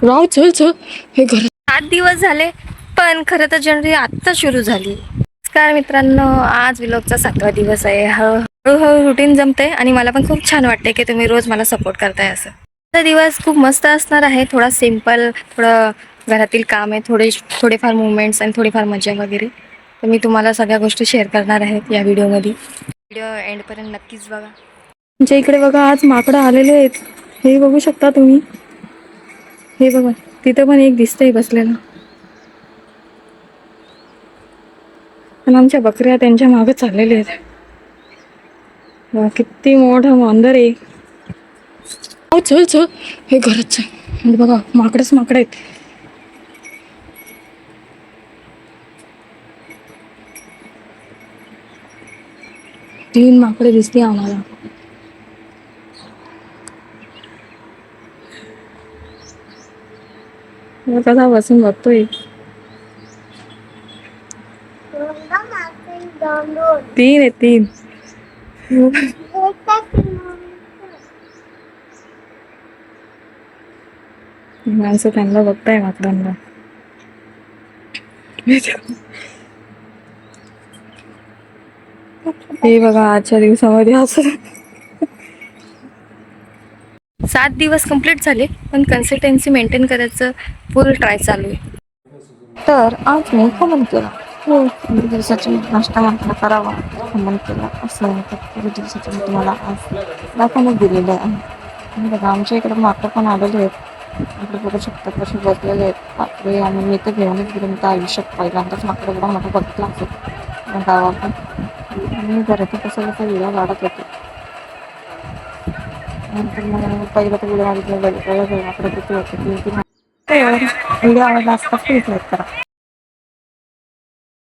राव चल चल हे घर 7 दिवस झाले, पण खरं तर जनवरी आत्ता सुरू झाली. नमस्कार मित्रांनो, आज व्लॉगचा 7वा दिवस आहे. हळूहळू रुटीन जमते आणि मला पण खूप छान वाटते की तुम्ही रोज मला सपोर्ट करताय. असं आजचा दिवस खूप मस्त असणार आहे. थोडा सिम्पल, थोडं घरातील काम आहे, थोडेफार मुवमेंट्स आणि थोडीफार मजा वगैरे. तर मी तुम्हाला सगळ्या गोष्टी शेअर करणार आहेत या व्हिडिओमध्ये. व्हिडिओ एंडपर्यंत नक्कीच बघा. तुमच्या इकडे बघा आज माकडं आलेले आहेत, हे बघू शकता तुम्ही. हे बघा तिथं पण एक दिसतंय बसलेलं. पण आमच्या बकऱ्या त्यांच्या मागे चाललेल्या आहेत. किती मोठं मांजर आहे. चल चल हे घरच म्हणजे बघा माकडच माकड आहेत. तीन माकडे दिसते आम्हाला. कसा बसून बघतोय. तीन आहे तीन. माणसं त्यांना बघताय माकडांना. हे बघा आजच्या दिवसामध्ये असं 7 दिवस कंप्लीट झाले, पण कन्सिस्टन्सी मेंटेन करायचं फुल ट्राय चालू आहे. तर आज मी खमन केला. दिवसाची नाश्ता म्हटलं करावा, खमन केला. असं दिवसाची मी तुम्हाला आज दाखवून दिलेलं आहे. आणि बघा आमच्या इकडे माकडं पण आलेले आहेत. इकडे बघू शकता कसे बसलेले आहेत बापरे. आणि मी तर घेऊनच गेलो. मी तर आयुष्यात पहिल्यांदाच माकडं एवढा मोठा बघितला असेल गावातून. मी घरातून कसं कसं व्हिडिओ काढत होते. नंतर मग पहिलं तर व्हिडिओ मागितलं माकडं किती होते. व्हिडिओ आवडला असता प्लीज लाईक करा.